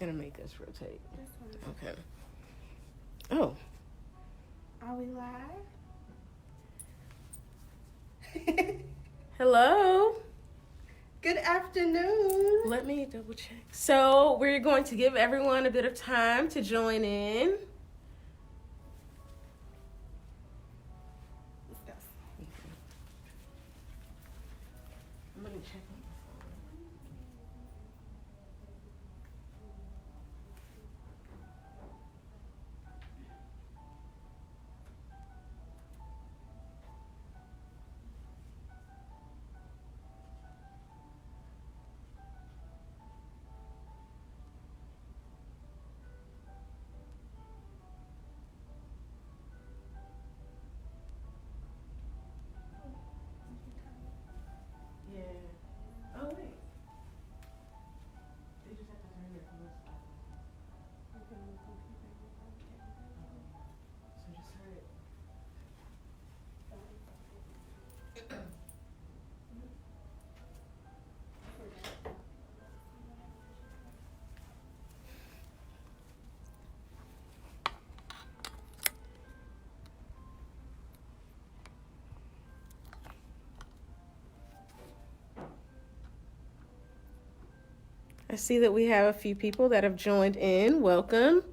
gonna make us rotate. This one. Okay. Oh. Are we live? Hello. Good afternoon. Let me double check. So we're going to give everyone a bit of time to join in. I'm gonna check on the phone. Yeah. Oh wait. They just have to turn their voice off. So just turn it. I see that we have a few people that have joined in. Welcome.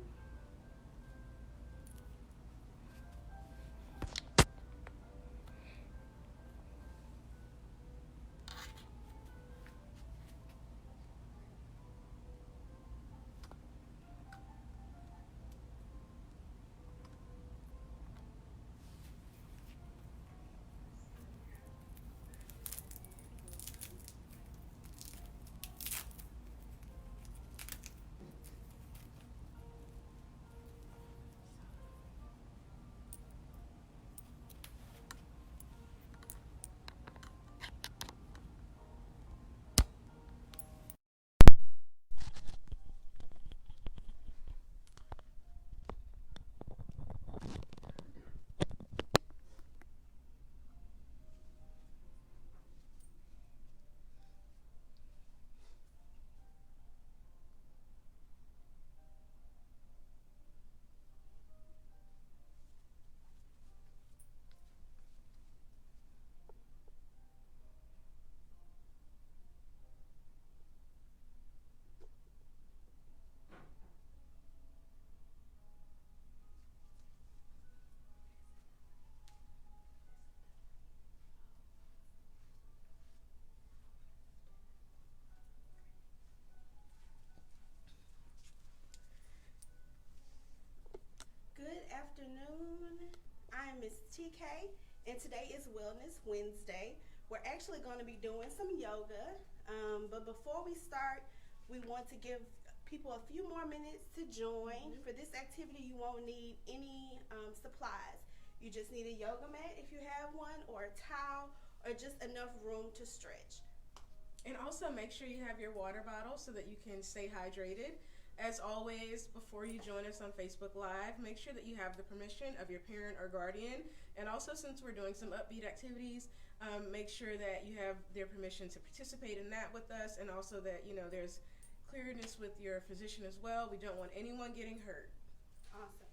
Good afternoon. I'm Miss TK, and today is Wellness Wednesday. We're actually going to be doing some yoga, but before we start, we want to give people a few more minutes to join. For this activity, you won't need any supplies. You just need a yoga mat if you have one, or a towel, or just enough room to stretch. And also make sure you have your water bottle so that you can stay hydrated. As always, before you join us on Facebook Live, make sure that you have the permission of your parent or guardian. And also, since we're doing some upbeat activities, make sure that you have their permission to participate in that with us, and also that there's clearness with your physician as well. We don't want anyone getting hurt. Awesome.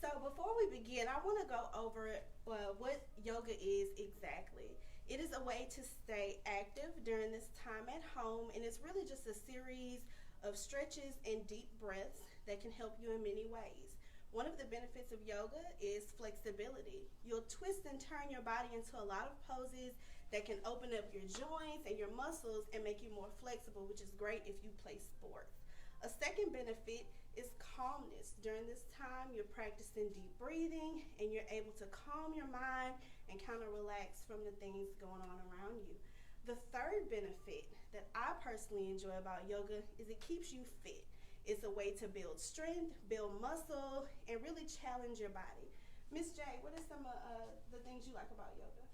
So before we begin, I want to go over what yoga is exactly. It is a way to stay active during this time at home, and it's really just a series of stretches and deep breaths that can help you in many ways. One of the benefits of yoga is flexibility. You'll twist and turn your body into a lot of poses that can open up your joints and your muscles and make you more flexible, which is great if you play sports. A second benefit is calmness. During this time, you're practicing deep breathing and you're able to calm your mind and kind of relax from the things going on around you. The third benefit that I personally enjoy about yoga is it keeps you fit. It's a way to build strength, build muscle, and really challenge your body. Miss J, what are some of the things you like about yoga?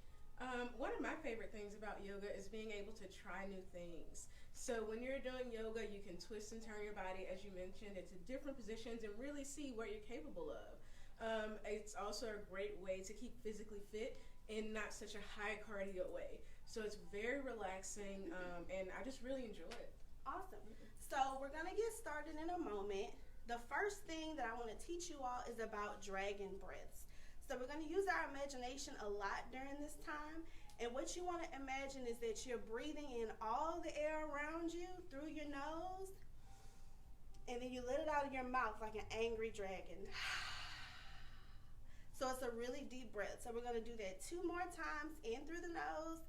One of my favorite things about yoga is being able to try new things. So when you're doing yoga, you can twist and turn your body, as you mentioned, into different positions and really see what you're capable of. It's also a great way to keep physically fit in not such a high cardio way. So it's very relaxing, and I just really enjoy it. Awesome. So we're going to get started in a moment. The first thing that I want to teach you all is about dragon breaths. So we're going to use our imagination a lot during this time. And what you want to imagine is that you're breathing in all the air around you through your nose, and then you let it out of your mouth like an angry dragon. So it's a really deep breath. So we're going to do that 2 more times, in through the nose,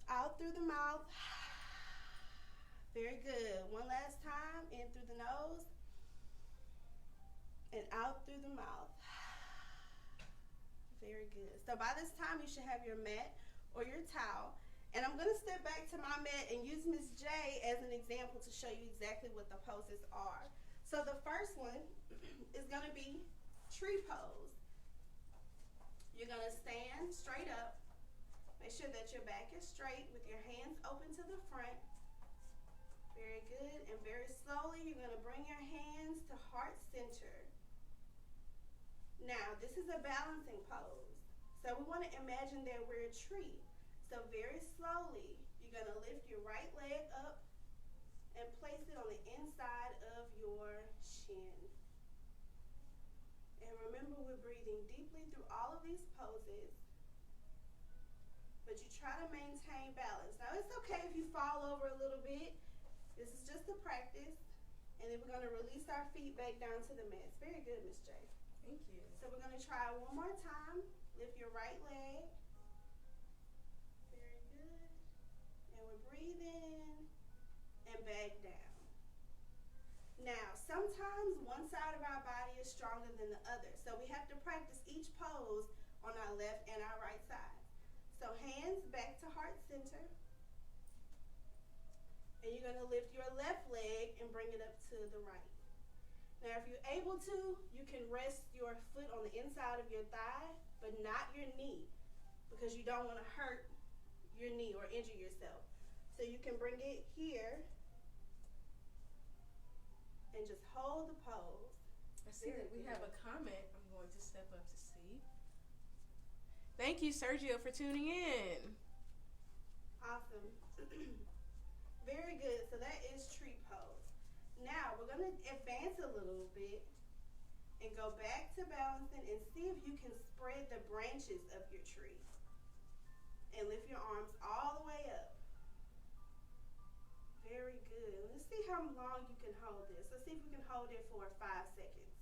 out through the mouth. Very good. One last time, in through the nose and out through the mouth. Very good. So by this time, you should have your mat or your towel. And I'm going to step back to my mat and use Miss J as an example to show you exactly what the poses are. So the first one is going to be tree pose. You're going to stand straight up. Make sure that your back is straight with your hands open to the front. Very good. And very slowly, you're going to bring your hands to heart center. Now, this is a balancing pose. So we want to imagine that we're a tree. So very slowly, you're going to lift your right leg up and place it on the inside of your shin. And remember, we're breathing deeply through all of these poses, but you try to maintain balance. Now, it's okay if you fall over a little bit. This is just a practice. And then we're going to release our feet back down to the mats. Very good, Miss J. Thank you. So we're going to try one more time. Lift your right leg. Very good. And we're breathing and back down. Now, sometimes one side of our body is stronger than the other. So we have to practice each pose on our left and our right side. So hands back to heart center. And you're going to lift your left leg and bring it up to the right. Now, if you're able to, you can rest your foot on the inside of your thigh, but not your knee, because you don't want to hurt your knee or injure yourself. So you can bring it here and just hold the pose. I see that we have a comment I'm going to step up to see. Thank you, Sergio, for tuning in. Awesome. Very good. So that is tree pose. Now we're going to advance a little bit and go back to balancing and see if you can spread the branches of your tree and lift your arms all the way up. Very good. Let's see how long you can hold this. Let's see if we can hold it for 5 seconds.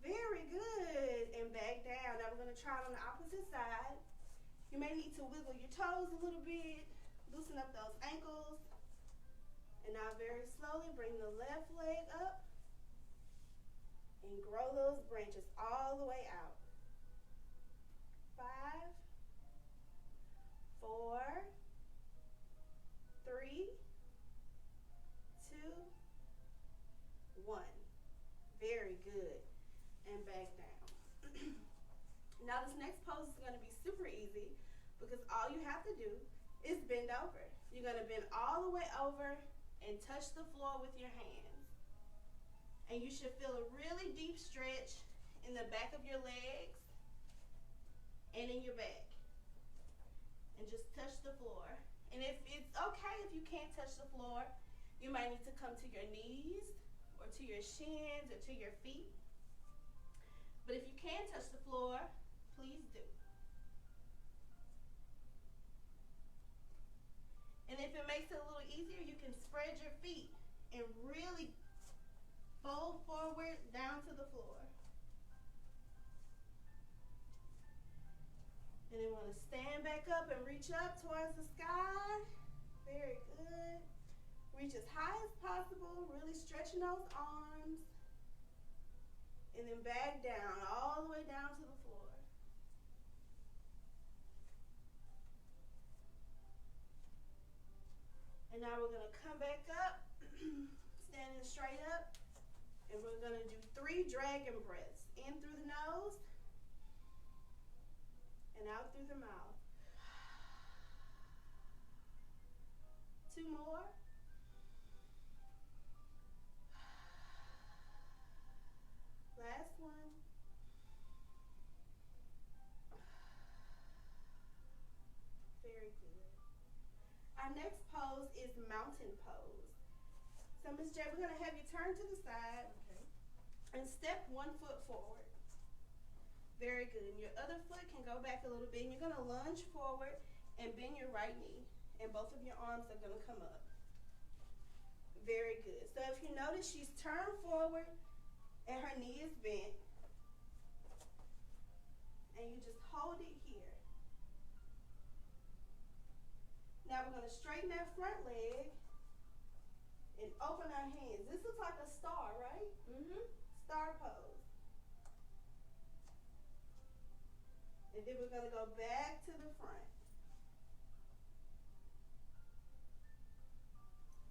Very good. And back down. Now we're going to try it on the opposite side. You may need to wiggle your toes a little bit, loosen up those ankles. And now very slowly bring the left leg up and grow those branches all the way out. 5, 4, 3, 2, 1. Very good. And back down. Now this next pose is going to be super easy because all you have to do is bend over. You're going to bend all the way over and touch the floor with your hands. And you should feel a really deep stretch in the back of your legs and in your back. And just touch the floor. And if it's okay if you can't touch the floor, you might need to come to your knees or to your shins or to your feet. But if you can touch the floor, please do. And if it makes it a little easier, you can spread your feet and really fold forward down to the floor. And then we're going to stand back up and reach up towards the sky. Very good. Reach as high as possible, really stretching those arms. And then back down, all the way down to the floor. And now we're going to come back up, standing straight up, and we're going to do 3 dragon breaths. In through the nose, and out through the mouth. 2 more. Our next pose is mountain pose. So Ms. J, we're gonna have you turn to the side Okay. and step 1 foot forward. Very good. And your other foot can go back a little bit. And you're gonna lunge forward and bend your right knee. And both of your arms are gonna come up. Very good. So if you notice, she's turned forward and her knee is bent. And you just hold it here. Now we're gonna straighten that front leg and open our hands. This looks like a star, right? Mm-hmm. Star pose. And then we're gonna go back to the front.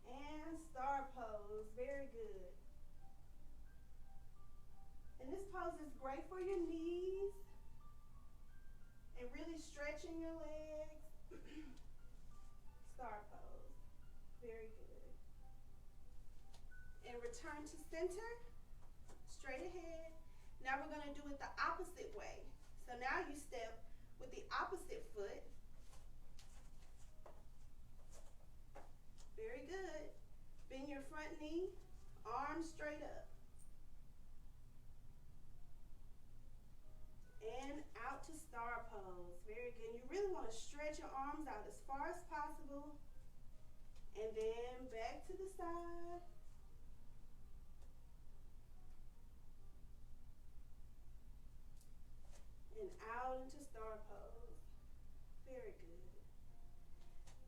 And star pose, very good. And this pose is great for your knees and really stretching your legs. Star pose, very good. And return to center, straight ahead. Now we're gonna do it the opposite way. So now you step with the opposite foot. Very good. Bend your front knee, arms straight up. And out to star pose. Very good. You really want to stretch your arms out as far as possible. And then back to the side. And out into star pose. Very good.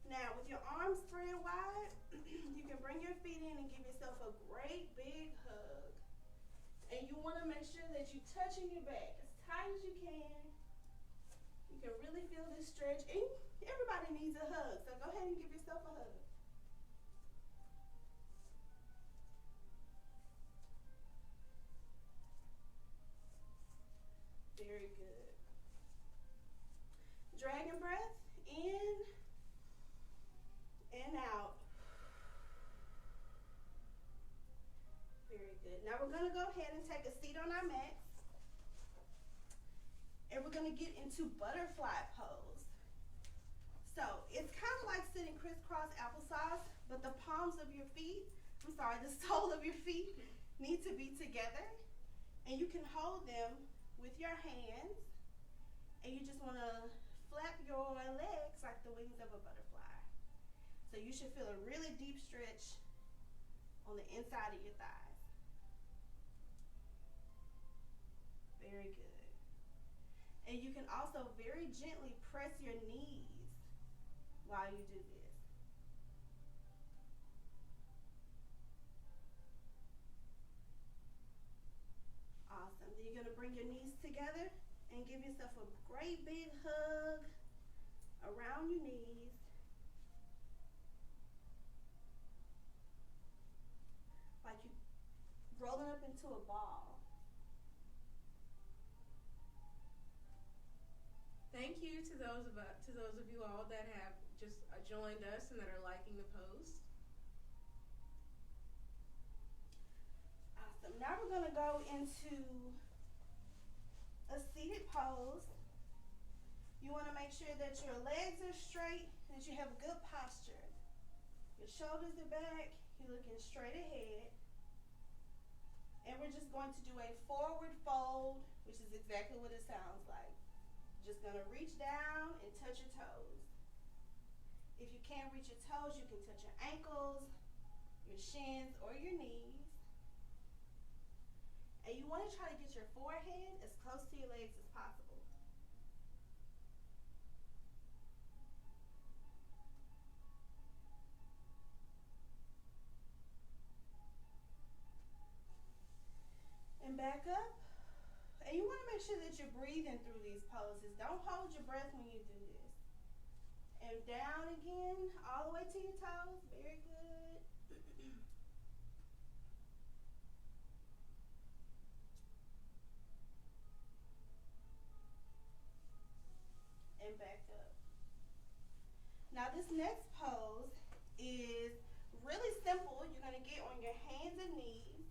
Now, with your arms spread wide, you can bring your feet in and give yourself a great big hug. And you want to make sure that you're touching your back as tight as you can. You can really feel this stretch. And everybody needs a hug, so go ahead and give yourself a hug. Very good. Dragon breath, in and out. Very good. Now we're gonna go ahead and take a seat on our mats. And we're gonna get into butterfly pose. So it's kind of like sitting crisscross applesauce, but the palms of your feet, the sole of your feet need to be together. And you can hold them with your hands. And you just wanna flap your legs like the wings of a butterfly. So you should feel a really deep stretch on the inside of your thighs. Very good. And you can also very gently press your knees while you do this. Awesome. Then you're gonna bring your knees together and give yourself a great big hug around your knees. Like you rolling up into a ball. Thank you to those of you all that have just joined us and that are liking the post. Awesome. Now we're gonna go into a seated pose. You want to make sure that your legs are straight, that you have good posture. Your shoulders are back, you're looking straight ahead. And we're just going to do a forward fold, which is exactly what it sounds like. Just gonna reach down and touch your toes. If you can't reach your toes, you can touch your ankles, your shins, or your knees. And you want to try to get your forehead as close to your legs as possible. And back up. And you want to make sure that you're breathing through these poses. Don't hold your breath when you do this. And down again, all the way to your toes. Very good. And back up. Now this next pose is really simple. You're going to get on your hands and knees.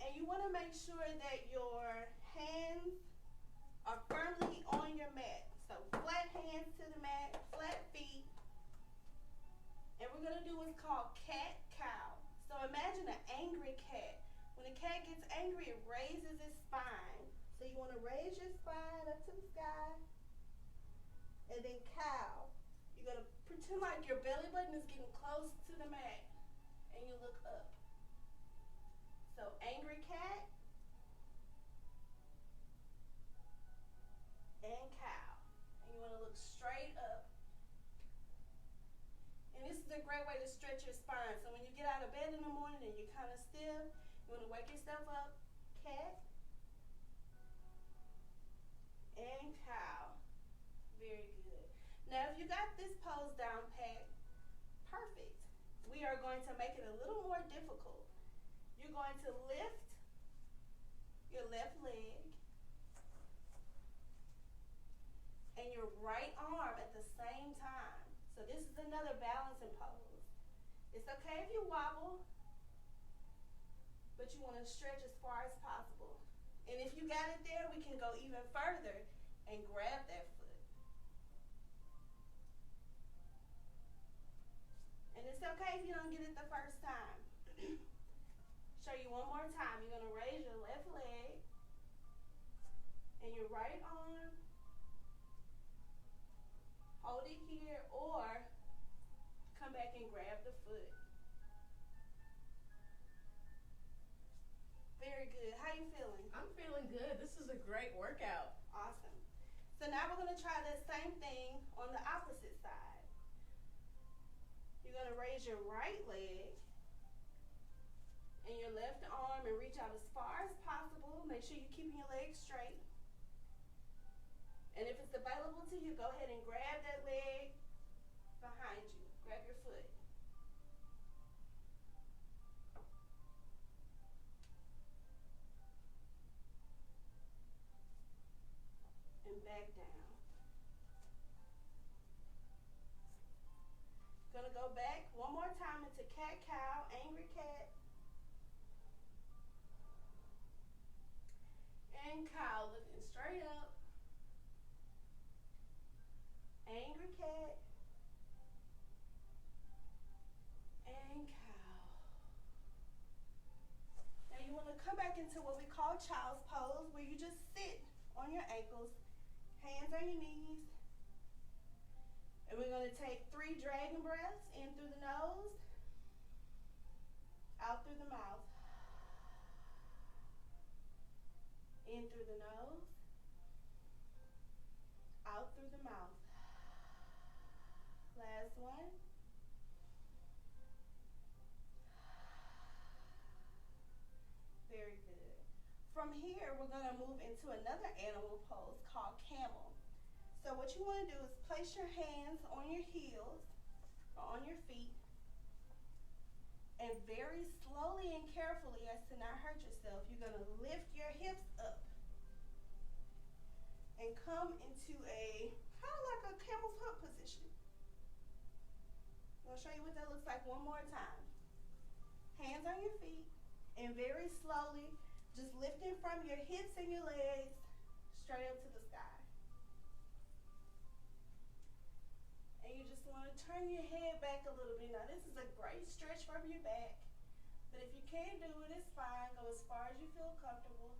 And you want to make sure that your hands are firmly on your mat. So flat hands to the mat, flat feet. And we're going to do what's called cat-cow. So imagine an angry cat. When a cat gets angry, it raises its spine. So you want to raise your spine up to the sky. And then cow. You're going to pretend like your belly button is getting close to the mat. And you look up. So angry cat and cow. And you want to look straight up. And this is a great way to stretch your spine. So when you get out of bed in the morning and you're kind of stiff, you want to wake yourself up. Cat and cow. Very good. Now if you got this pose down pat, perfect. We are going to make it a little more difficult. You're going to lift your left leg and your right arm at the same time. So this is another balancing pose. It's okay if you wobble, but you want to stretch as far as possible. And if you got it there, we can go even further and grab that foot. And it's okay if you don't get it the first time. Show you one more time. You're going to raise your left leg and your right arm. Hold it here or come back and grab the foot. Very good. How you feeling? I'm feeling good. This is a great workout. Awesome. So now we're going to try that same thing on the opposite side. You're going to raise your right leg and your left arm and reach out as far as possible. Make sure you're keeping your legs straight. And if it's available to you, go ahead and grab that leg behind you. Grab your foot. And back down. Gonna go back one more time into cat-cow, angry cat. And cow, looking straight up. Angry cat. And cow. Now you want to come back into what we call child's pose, where you just sit on your ankles, hands on your knees. And we're going to take 3 dragon breaths, in through the nose, out through the mouth. In through the nose, out through the mouth. Last one. Very good. From here, we're going to move into another animal pose called camel. So what you want to do is place your hands on your heels or on your feet, and very slowly and carefully, as to not hurt yourself, you're going to lift your hips up and come into a kind of like a camel's hump position. I'm going to show you what that looks like one more time. Hands on your feet, and very slowly, just lifting from your hips and your legs straight up to the sky. And you just want to turn your head back a little bit. Now this is a great stretch from your back, but if you can't do it, it's fine. Go as far as you feel comfortable.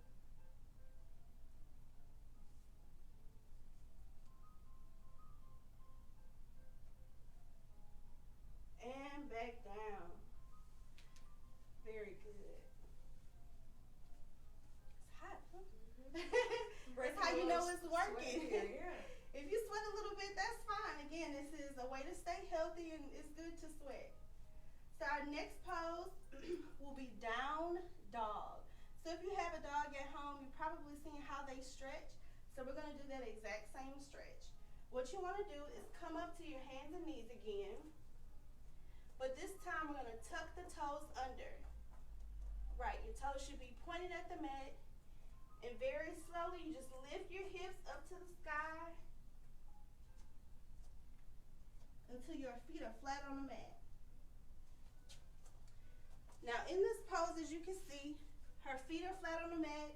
And back down. Very good. It's hot, huh? That's how you know it's working. Here, yeah. If you sweat a little bit, that's fine. Again, this is a way to stay healthy, and it's good to sweat. So our next pose will be down dog. So if you have a dog at home, you've probably seen how they stretch. So we're going to do that exact same stretch. What you want to do is come up to your hands and knees again. But this time we're going to tuck the toes under. Right, your toes should be pointed at the mat. And very slowly, you just lift your hips up to the sky until your feet are flat on the mat. Now in this pose, as you can see, her feet are flat on the mat,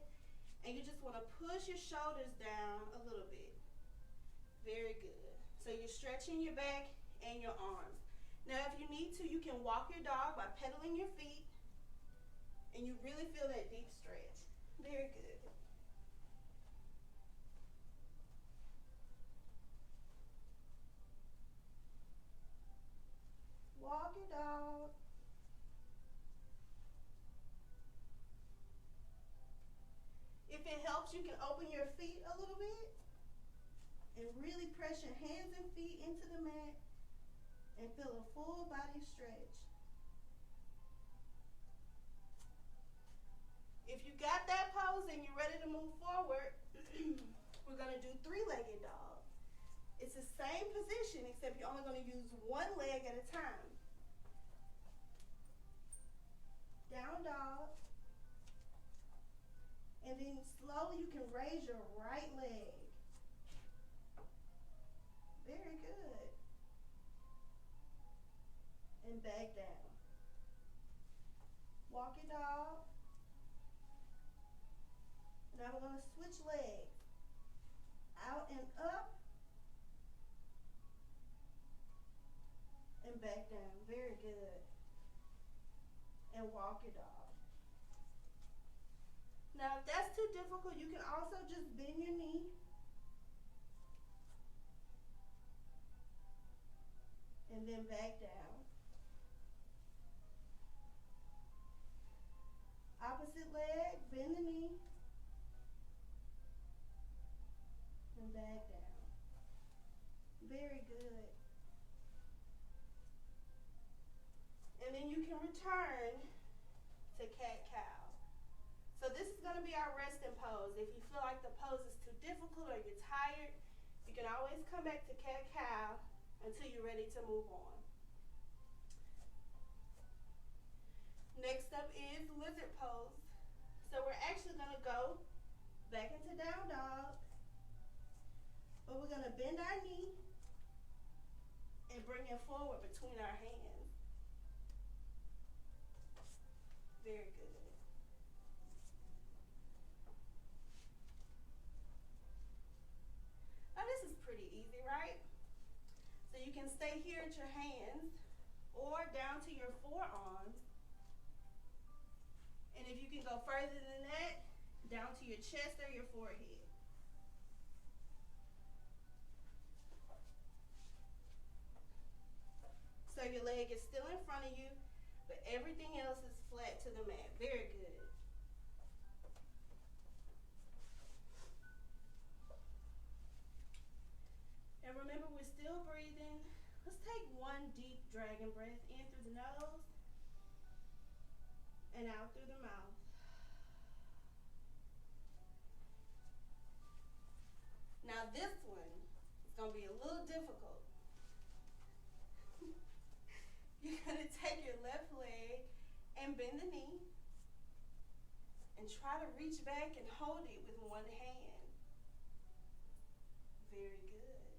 and you just want to push your shoulders down a little bit. Very good. So you're stretching your back and your arms. Now if you need to, you can walk your dog by pedaling your feet, and you really feel that deep stretch. Very good. Walk your dog. If it helps, you can open your feet a little bit and really press your hands and feet into the mat and feel a full body stretch. If you got that pose and you're ready to move forward, we're going to do three-legged dog. It's the same position except you're only going to use one leg at a time. Down dog. And then slowly you can raise your right leg. Very good. And back down. Walk your dog. Now we're going to switch legs. Out and up. And back down. Very good. And walk your dog. Now, if that's too difficult, you can also just bend your knee. And then back down. Opposite leg, bend the knee. And back down. Very good. And then you can return to cat-cow. So this is going to be our resting pose. If you feel like the pose is too difficult or you're tired, you can always come back to cat-cow until you're ready to move on. Next up is lizard pose. So we're actually going to go back into down dog, but we're going to bend our knee and bring it forward between our hands. Very good. Now this is pretty easy, right? So you can stay here at your hands or down to your forearms. And if you can go further than that, down to your chest or your forehead. So your leg is still in front of you, but everything else is flat to the mat. Very good. And remember, we're still breathing. Let's take one deep dragon breath in through the nose and out through the mouth. Now this one is going to be a little difficult. You're going to take your left leg and bend the knee and try to reach back and hold it with one hand. Very good.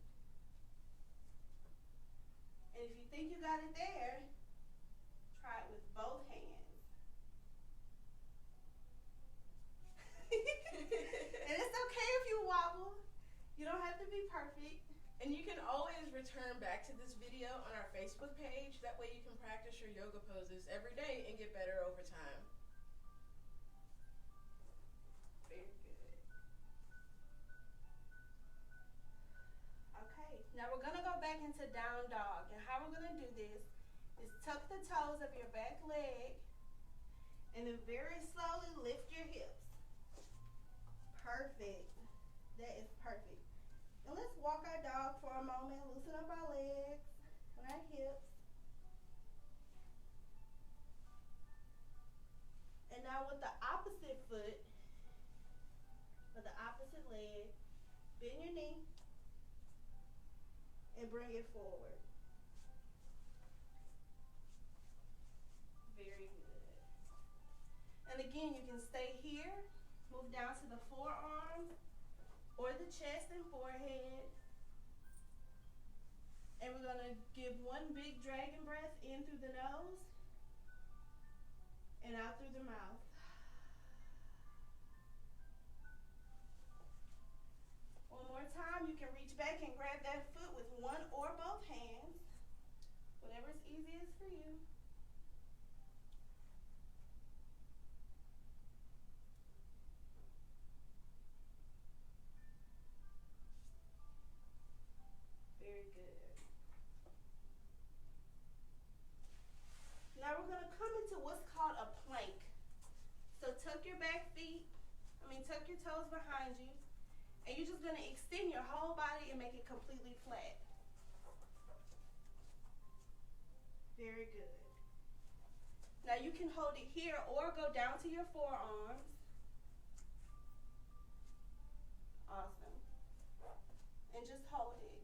And if you think you got it there, try it with both hands. And it's okay if you wobble. You don't have to be perfect. And you can always return back to this video on our Facebook page. That way you can practice your yoga poses every day and get better over time. Very good. Okay, now we're going to go back into down dog. And how we're going to do this is tuck the toes of your back leg and then very slowly lift your hips. Perfect. That is perfect. And let's walk our dog for a moment, loosen up our legs and our hips. And now with the opposite foot, or the opposite leg, bend your knee and bring it forward. Very good. And again, you can stay here, move down to the forearms, or the chest and forehead. And we're going to give one big dragon breath in through the nose and out through the mouth. One more time, you can reach back and grab that foot with one or both hands, whatever's easiest for you. Very good. Now we're going to come into what's called a plank. So tuck your tuck your toes behind you, and you're just going to extend your whole body and make it completely flat. Very good. Now you can hold it here or go down to your forearms. Awesome. And just hold it.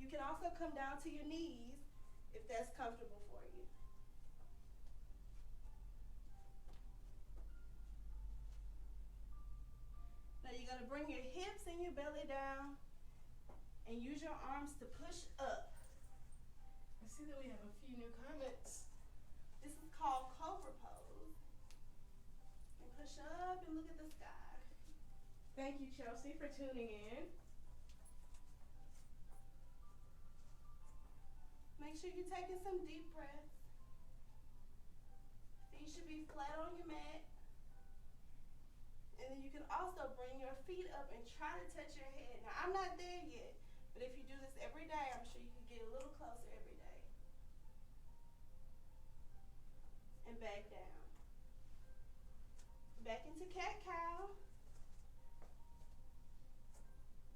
You can also come down to your knees if that's comfortable for you. Now you're going to bring your hips and your belly down and use your arms to push up. I see that we have a few new comments. This is called Cobra Pose. And push up and look at the sky. Thank you, Chelsea, for tuning in. Make sure you're taking some deep breaths. Feet should be flat on your mat. And then you can also bring your feet up and try to touch your head. Now, I'm not there yet, but if you do this every day, I'm sure you can get a little closer every day. And back down. Back into cat-cow.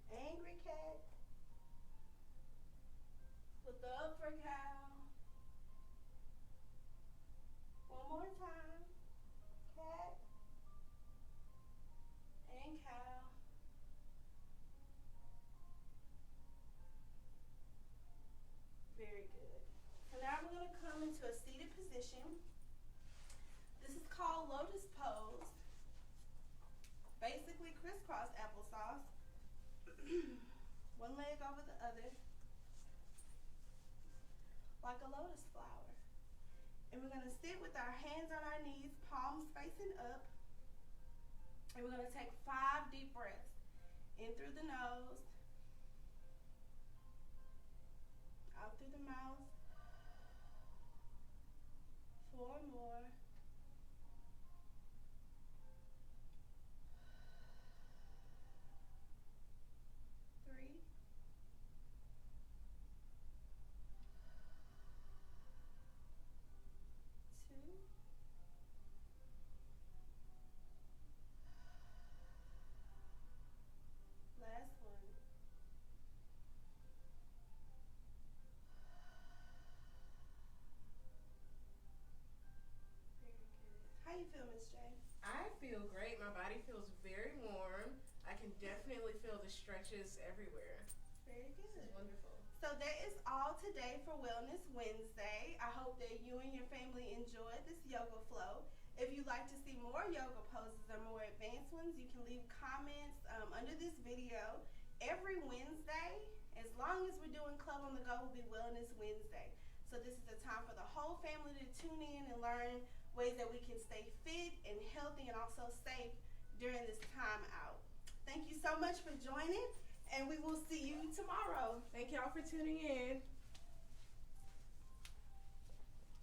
Angry cat. Look up for cow. One more time. Cat. And cow. Very good. So now we're going to come into a seated position. This is called lotus pose. Basically crisscross applesauce. One leg over the other. Like a lotus flower. And we're going to sit with our hands on our knees, palms facing up. And we're going to take 5 deep breaths. In through the nose. Out through the mouth. 4 more. 3. 2. Last one. Very good. How you feel, Miss J? I feel great. My body feels very warm. I can definitely feel the stretches everywhere. Very This good. is wonderful. So that is all today for Wellness Wednesday. I hope that you and your family enjoyed this yoga flow. If you'd like to see more yoga poses or more advanced ones, you can leave comments under this video. Every Wednesday, as long as we're doing Club on the Go, will be Wellness Wednesday. So this is a time for the whole family to tune in and learn ways that we can stay fit and healthy and also safe during this time out. Thank you so much for joining, and we will see you tomorrow. Thank y'all for tuning in.